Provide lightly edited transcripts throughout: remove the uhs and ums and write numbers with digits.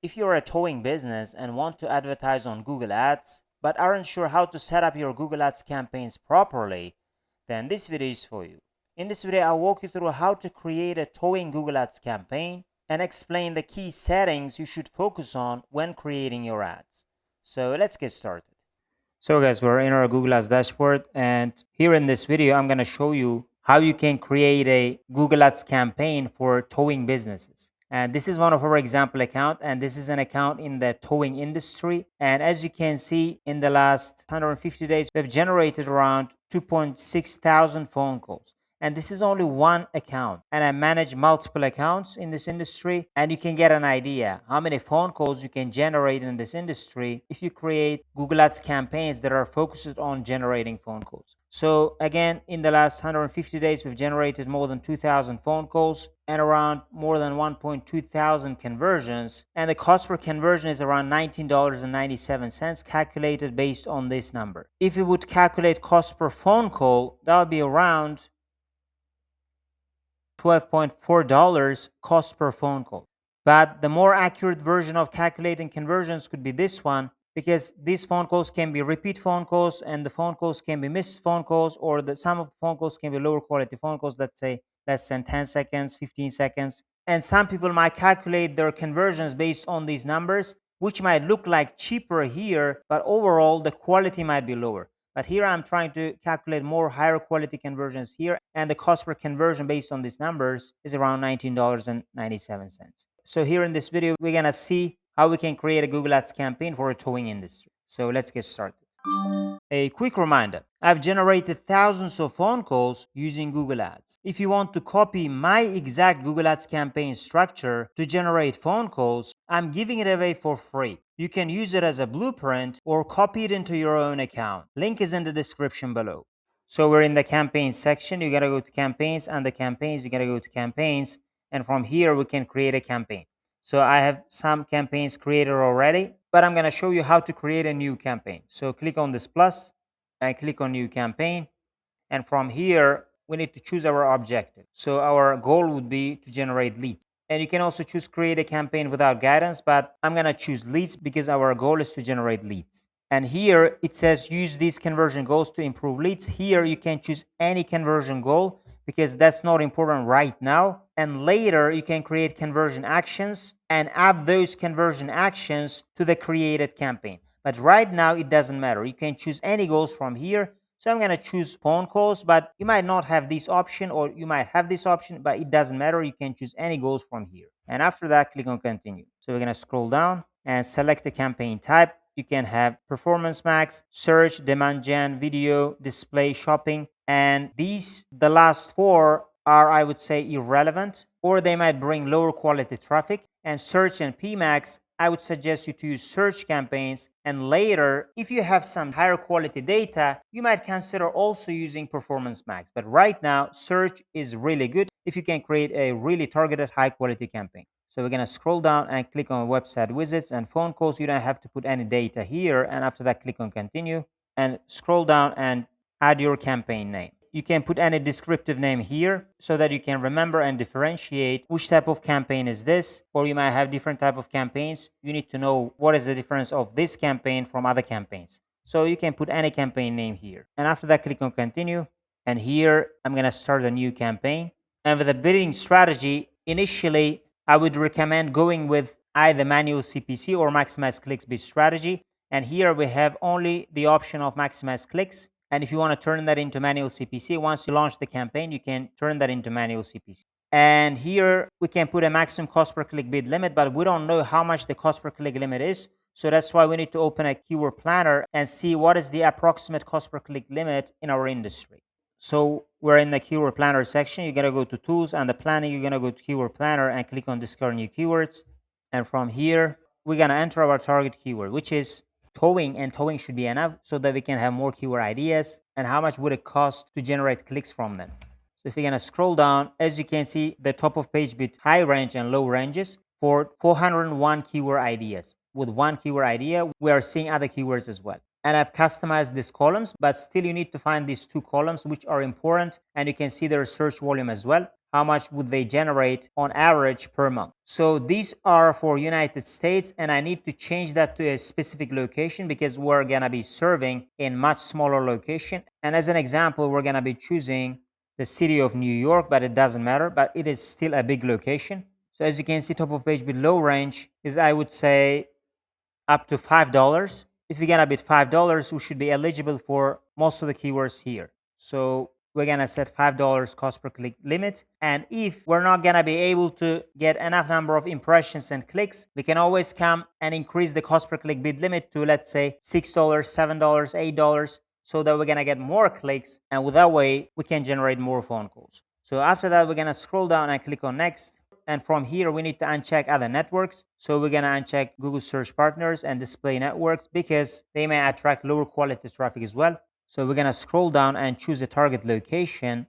If you're a towing business and want to advertise on Google Ads, but aren't sure how to set up your Google Ads campaigns properly, then this video is for you. In this video, I'll walk you through how to create a towing Google Ads campaign and explain the key settings you should focus on when creating your ads. So let's get started. So guys, we're in our Google Ads dashboard, and here in this video, I'm going to show you how you can create a Google Ads campaign for towing businesses. And this is one of our example account, and this is an account in the towing industry. And as you can see, in the last 150 days, we've generated around 2.6 thousand phone calls. And this is only one account, and I manage multiple accounts in this industry, and you can get an idea how many phone calls you can generate in this industry if you create Google Ads campaigns that are focused on generating phone calls. So again, in the last 150 days, we've generated more than 2,000 phone calls and around more than 1.2 thousand conversions, and the cost per conversion is around $19.97 calculated based on this number. If you would calculate cost per phone call, that would be around $12.4 cost per phone call. But the more accurate version of calculating conversions could be this one, because these phone calls can be repeat phone calls, and the phone calls can be missed phone calls, or some of the phone calls can be lower quality phone calls, let's say less than 10 seconds, 15 seconds. And some people might calculate their conversions based on these numbers, which might look like cheaper here, but overall the quality might be lower. But here I'm trying to calculate more higher quality conversions here, and the cost per conversion based on these numbers is around $19.97. So here in this video, we're gonna see how we can create a Google Ads campaign for a towing industry. So let's get started. A quick reminder, I've generated thousands of phone calls using Google Ads. If you want to copy my exact Google Ads campaign structure to generate phone calls, I'm giving it away for free. You can use it as a blueprint or copy it into your own account. Link is in the description below. So we're in the campaigns section. You gotta go to campaigns, and the campaigns, you gotta go to campaigns. And from here, we can create a campaign. So I have some campaigns created already, but I'm going to show you how to create a new campaign. So click on this plus and click on new campaign. And from here, we need to choose our objective. So our goal would be to generate leads. And you can also choose create a campaign without guidance, but I'm going to choose leads because our goal is to generate leads. And here it says use these conversion goals to improve leads. Here you can choose any conversion goal because that's not important right now. And later you can create conversion actions and add those conversion actions to the created campaign. But right now it doesn't matter. You can choose any goals from here. So I'm going to choose phone calls, but you might not have this option, or you might have this option, but it doesn't matter. You can choose any goals from here. And after that, click on continue. So we're going to scroll down and select the campaign type. You can have performance max, search, demand gen, video, display, shopping. And the last four are, I would say, irrelevant, or they might bring lower quality traffic. And search and PMax, I would suggest you to use search campaigns. And later, if you have some higher quality data, you might consider also using performance max. But right now, search is really good if you can create a really targeted high quality campaign. So we're going to scroll down and click on website visits and phone calls. You don't have to put any data here. And after that, click on continue and scroll down and add your campaign name. You can put any descriptive name here so that you can remember and differentiate which type of campaign is this, or you might have different type of campaigns. You need to know what is the difference of this campaign from other campaigns. So you can put any campaign name here. And after that, click on continue. And here, I'm going to start a new campaign. And with the bidding strategy, initially, I would recommend going with either manual CPC or maximize clicks bid strategy. And here we have only the option of maximize clicks. And if you want to turn that into manual CPC, once you launch the campaign, you can turn that into manual CPC. And here we can put a maximum cost per click bid limit, but we don't know how much the cost per click limit is. So that's why we need to open a keyword planner and see what is the approximate cost per click limit in our industry. So we're in the keyword planner section. You're going to go to tools, and the planning, you're going to go to keyword planner and click on discover new keywords. And from here, we're going to enter our target keyword, which is towing, and towing should be enough so that we can have more keyword ideas. And how much would it cost to generate clicks from them? So if you're going to scroll down, as you can see, the top of page bid high range and low ranges for 401 keyword ideas. With one keyword idea, we are seeing other keywords as well. And I've customized these columns, but still you need to find these two columns which are important, and you can see their search volume as well. how much would they generate on average per month. So these are for United States, and I need to change that to a specific location because we're going to be serving in much smaller location. And as an example, we're going to be choosing the city of New York, but it doesn't matter, but it is still a big location. So as you can see, top of page below range is, I would say, up to $5. If you're gonna bid $5, we should be eligible for most of the keywords here. So we're gonna set $5 cost per click limit. And if we're not gonna be able to get enough number of impressions and clicks, we can always come and increase the cost per click bid limit to, let's say, $6, $7, $8, so that we're gonna get more clicks. And with that way, we can generate more phone calls. So after that, we're gonna scroll down and click on next. And from here, we need to uncheck other networks. So we're going to uncheck Google search partners and display networks because they may attract lower quality traffic as well. So we're going to scroll down and choose a target location.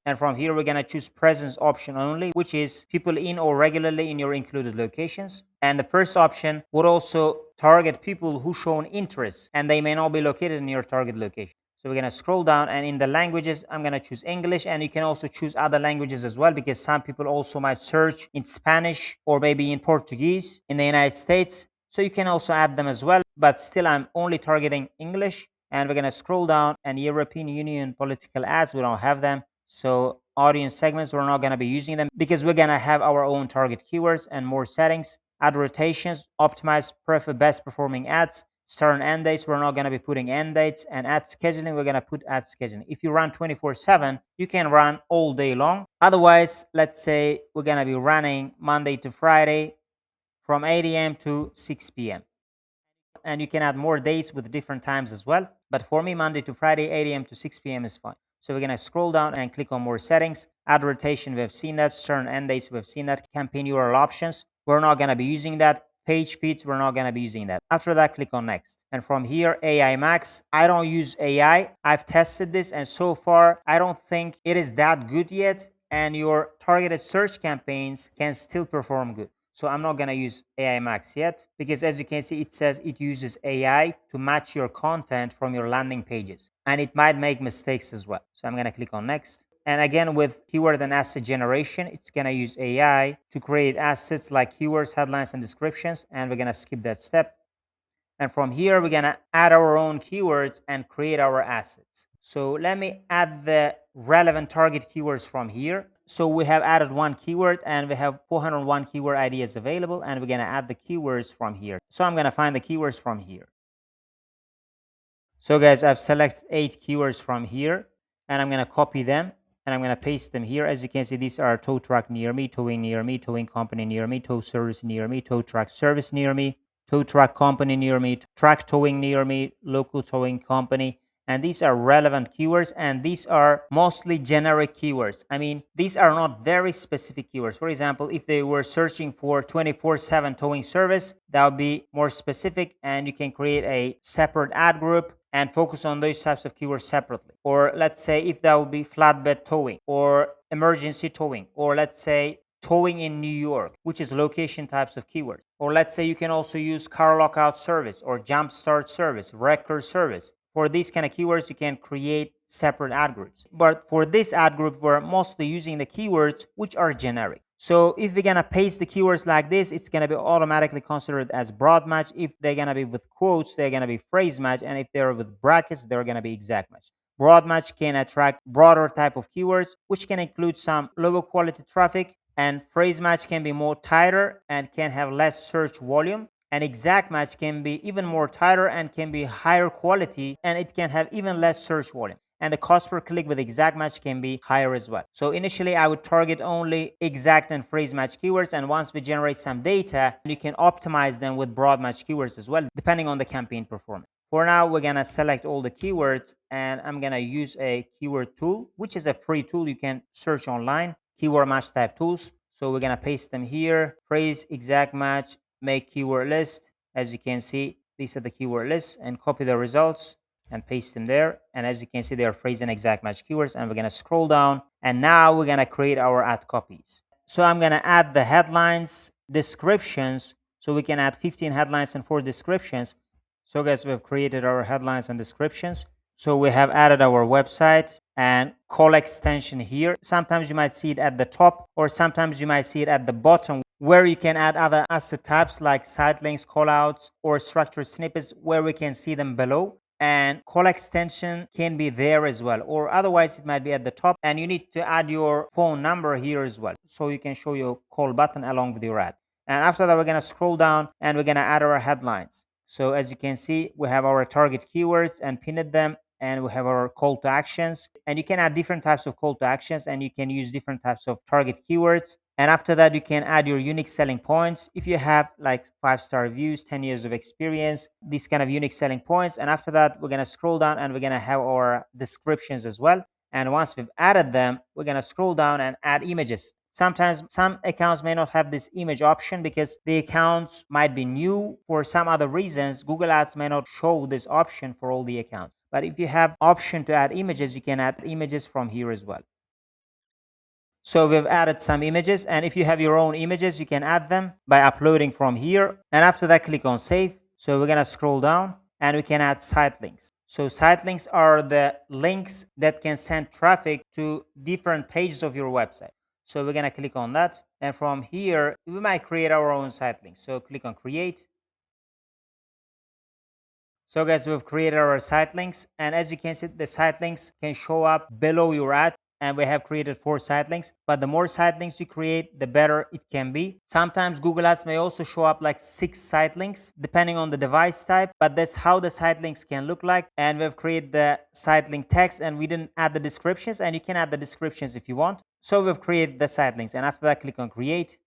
And from here, we're going to choose presence option only, which is people in or regularly in your included locations. And the first option would also target people who show an interest and they may not be located in your target location. So we're going to scroll down, and in the languages, I'm going to choose English, and you can also choose other languages as well because some people also might search in Spanish or maybe in Portuguese in the United States. So you can also add them as well, but still I'm only targeting English. And we're going to scroll down, and European Union political ads, we don't have them. So audience segments, we're not going to be using them because we're going to have our own target keywords and more settings. Advertisements, optimize, prefer best performing ads. Start and end dates, we're not going to be putting end dates. And ad scheduling, we're going to put ad scheduling. If you run 24/7, you can run all day long. Otherwise, let's say we're going to be running Monday to Friday from 8 a.m. to 6 p.m. And you can add more days with different times as well. But for me, Monday to Friday, 8 a.m. to 6 p.m. is fine. So we're going to scroll down and click on more settings. Advertising, we've seen that. Start and end dates, we've seen that. Campaign URL options, we're not going to be using that. Page feeds, we're not going to be using that. After that, click on next. And from here, AI Max, I don't use AI. I've tested this, and so far, I don't think it is that good yet. And your targeted search campaigns can still perform good. So I'm not going to use AI Max yet because, as you can see, it says it uses AI to match your content from your landing pages, and it might make mistakes as well. So I'm going to click on next. And again, with keyword and asset generation, it's going to use AI to create assets like keywords, headlines, and descriptions. And we're going to skip that step. And from here, we're going to add our own keywords and create our assets. So let me add the relevant target keywords from here. So we have added one keyword, and we have 401 keyword ideas available, and we're going to add the keywords from here. So I'm going to find the keywords from here. So guys, I've selected 8 keywords from here, and I'm going to copy them, and I'm going to paste them here. As you can see, these are tow truck near me, towing company near me, tow service near me, tow truck service near me, tow truck company near me, truck towing near me, local towing company. And these are relevant keywords, and these are mostly generic keywords. I mean, these are not very specific keywords. For example, if they were searching for 24/7 towing service, that would be more specific, and you can create a separate ad group and focus on those types of keywords separately. Or let's say if that would be flatbed towing or emergency towing, or let's say towing in New York, which is location types of keywords. Or let's say you can also use car lockout service or jump start service, record service. For these kind of keywords, you can create separate ad groups. But for this ad group, we're mostly using the keywords which are generic. So if we're gonna paste the keywords like this, it's gonna be automatically considered as broad match. If they're gonna be with quotes, they're gonna be phrase match. And if they're with brackets, they're gonna be exact match. Broad match can attract broader type of keywords, which can include some lower quality traffic. And phrase match can be more tighter and can have less search volume. An exact match can be even more tighter and can be higher quality, and it can have even less search volume. And the cost per click with exact match can be higher as well. So initially, I would target only exact and phrase match keywords. And once we generate some data, you can optimize them with broad match keywords as well, depending on the campaign performance. For now, we're going to select all the keywords, and I'm going to use a keyword tool, which is a free tool you can search online, keyword match type tools. So we're going to paste them here, phrase, exact match, make keyword list. As you can see, these are the keyword lists, and copy the results and paste them there. And as you can see, they are phrase and exact match keywords. And we're going to scroll down, and now we're going to create our ad copies. So I'm going to add the headlines, descriptions. So we can add 15 headlines and 4 descriptions. So guys, we've created our headlines and descriptions. So we have added our website and call extension here. Sometimes you might see it at the top, or sometimes you might see it at the bottom, where you can add other asset types like site links, callouts, or structured snippets, where we can see them below. And call extension can be there as well, or otherwise it might be at the top, and you need to add your phone number here as well, so you can show your call button along with your ad. And after that, we're going to scroll down and we're going to add our headlines. So as you can see, we have our target keywords and pinned them, and we have our call to actions, and you can add different types of call to actions, and you can use different types of target keywords. And after that, you can add your unique selling points. If you have like 5-star reviews, 10 years of experience, these kind of unique selling points. And after that, we're going to scroll down and we're going to have our descriptions as well. And once we've added them, we're going to scroll down and add images. Sometimes some accounts may not have this image option because the accounts might be new. For some other reasons, Google Ads may not show this option for all the accounts. But if you have option to add images, you can add images from here as well. So we've added some images, and if you have your own images, you can add them by uploading from here. And after that, click on save. So we're going to scroll down and we can add site links. So site links are the links that can send traffic to different pages of your website. So we're going to click on that. And from here, we might create our own site links. So click on create. So guys, we've created our site links, and as you can see, the site links can show up below your ad, and we have created 4 site links. But the more site links you create, the better it can be. Sometimes Google Ads may also show up like 6 site links depending on the device type, but that's how the site links can look like. And we've created the site link text, and we didn't add the descriptions, and you can add the descriptions if you want. So we've created the site links, and after that, click on create,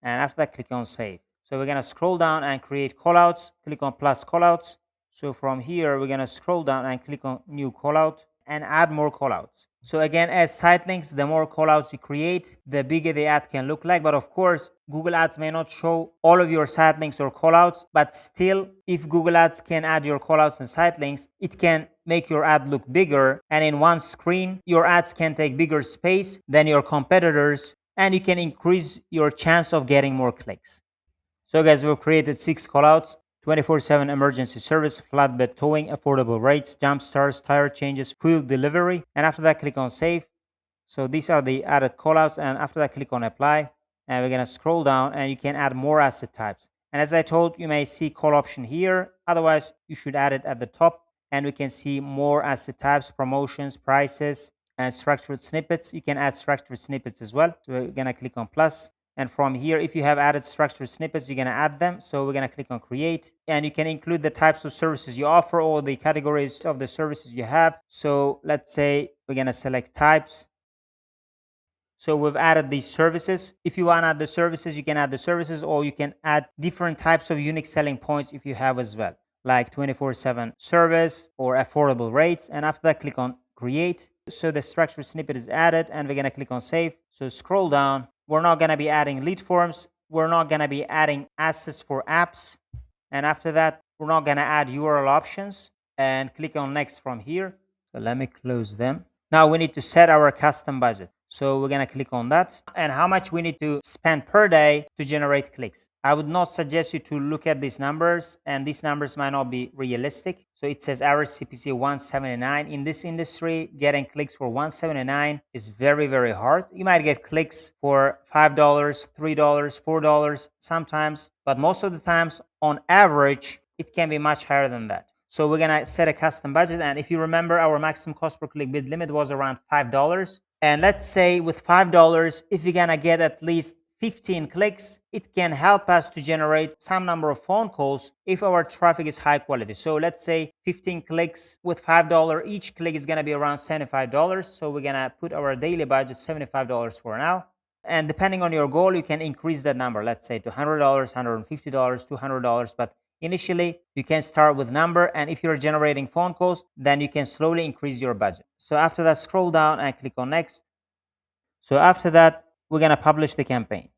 and after that, click on save. So we're going to scroll down and create callouts. Click on plus callouts. So from here, we're going to scroll down and click on new callout and add more callouts. So again, as site links, the more callouts you create, the bigger the ad can look like. But of course, Google Ads may not show all of your site links or callouts, but still, if Google Ads can add your callouts and site links, it can make your ad look bigger. And in one screen, your ads can take bigger space than your competitors, and you can increase your chance of getting more clicks. So guys, we've created 6 callouts: 24/7 emergency service, flatbed towing, affordable rates, jump stars, tire changes, fuel delivery. And after that, click on save. So these are the added callouts, and after that, click on apply. And we're going to scroll down and you can add more asset types. And as I told, you may see call option here. Otherwise, you should add it at the top, and we can see more asset types, promotions, prices, and structured snippets. You can add structured snippets as well. So we're going to click on plus. And from here, if you have added structured snippets, you're going to add them. So we're going to click on create, and you can include the types of services you offer or the categories of the services you have. So let's say we're going to select types. So we've added these services. If you want to add the services, you can add the services, or you can add different types of unique selling points if you have as well, like 24/7 service or affordable rates. And after that, click on create. So the structured snippet is added, and we're going to click on save. So scroll down. We're not going to be adding lead forms. We're not going to be adding assets for apps. And after that, we're not going to add URL options, and click on next from here. So let me close them. Now we need to set our custom budget. So we're going to click on that, and how much we need to spend per day to generate clicks. I would not suggest you to look at these numbers, and these numbers might not be realistic. So it says average CPC 179. In this industry, getting clicks for 179 is very, very hard. You might get clicks for $5, $3, $4 sometimes, but most of the times on average, it can be much higher than that. So we're going to set a custom budget. And if you remember, our maximum cost per click bid limit was around $5. And let's say with $5, if you're going to get at least 15 clicks, it can help us to generate some number of phone calls if our traffic is high quality. So let's say 15 clicks with $5, each click is going to be around $75. So we're going to put our daily budget $75 for now. And depending on your goal, you can increase that number, let's say to $100, $150, $200. But initially, you can start with number, and if you're generating phone calls, then you can slowly increase your budget. So after that, scroll down and click on next. So after that, we're going to publish the campaign.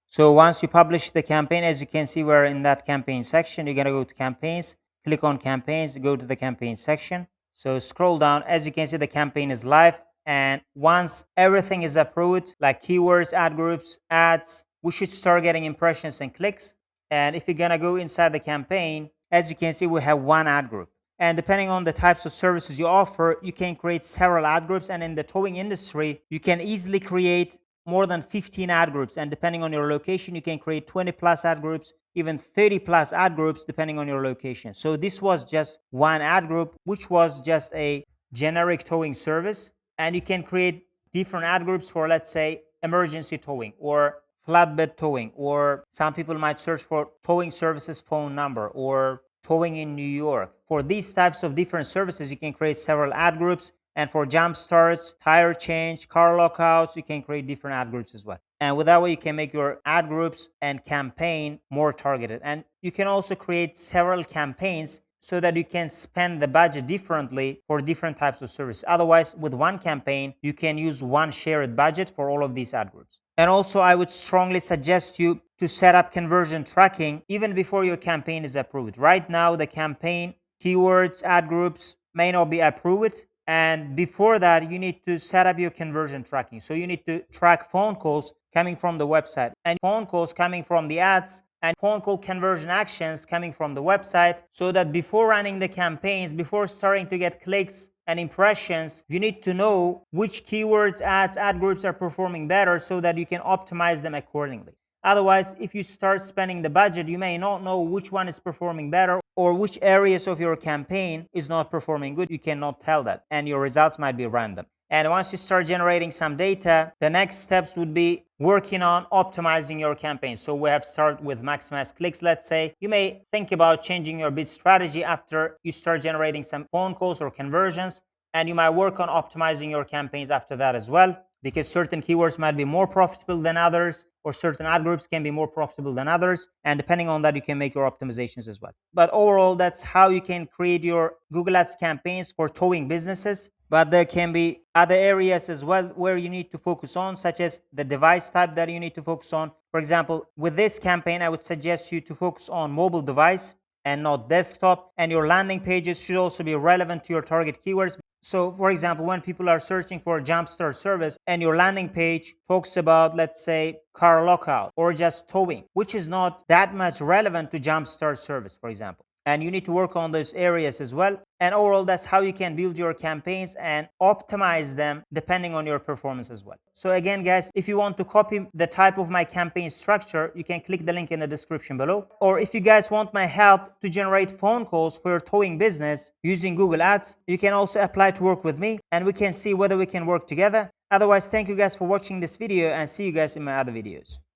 So once you publish the campaign, as you can see, we're in that campaign section. You're going to go to campaigns, click on campaigns, go to the campaign section. So scroll down. As you can see, the campaign is live. And once everything is approved, like keywords, ad groups, ads, we should start getting impressions and clicks. And if you're going to go inside the campaign, as you can see, we have one ad group. And depending on the types of services you offer, you can create several ad groups. And in the towing industry, you can easily create more than 15 ad groups. And depending on your location, you can create 20 plus ad groups, even 30 plus ad groups, depending on your location. So this was just one ad group, which was just a generic towing service. And you can create different ad groups for, let's say, emergency towing or flatbed towing, or some people might search for towing services phone number or towing in New York. For these types of different services, you can create several ad groups. And for jump starts, tire change, car lockouts, you can create different ad groups as well. And with that way, you can make your ad groups and campaign more targeted. And you can also create several campaigns so that you can spend the budget differently for different types of service. Otherwise, with one campaign, you can use one shared budget for all of these ad groups. And also, I would strongly suggest you to set up conversion tracking even before your campaign is approved. Right now, the campaign keywords, ad groups may not be approved. And before that, you need to set up your conversion tracking. So you need to track phone calls coming from the website and phone calls coming from the ads and phone call conversion actions coming from the website, so that before running the campaigns, before starting to get clicks and impressions, you need to know which keywords, ads, ad groups are performing better so that you can optimize them accordingly. Otherwise, if you start spending the budget, you may not know which one is performing better or which areas of your campaign is not performing good. You cannot tell that, and your results might be random. And once you start generating some data, the next steps would be working on optimizing your campaign. So we have started with maximize clicks, let's say. You may think about changing your bid strategy after you start generating some phone calls or conversions, and you might work on optimizing your campaigns after that as well, because certain keywords might be more profitable than others, or certain ad groups can be more profitable than others. And depending on that, you can make your optimizations as well. But overall, that's how you can create your Google Ads campaigns for towing businesses. But there can be other areas as well where you need to focus on, such as the device type that you need to focus on. For example, with this campaign, I would suggest you to focus on mobile device and not desktop. And your landing pages should also be relevant to your target keywords. So for example, when people are searching for a jumpstart service and your landing page talks about, let's say, car lockout or just towing, which is not that much relevant to jumpstart service, for example. And you need to work on those areas as well. And overall, that's how you can build your campaigns and optimize them depending on your performance as well. So again, guys, if you want to copy the type of my campaign structure, you can click the link in the description below. Or if you guys want my help to generate phone calls for your towing business using Google Ads, you can also apply to work with me and we can see whether we can work together. Otherwise, thank you guys for watching this video and see you guys in my other videos.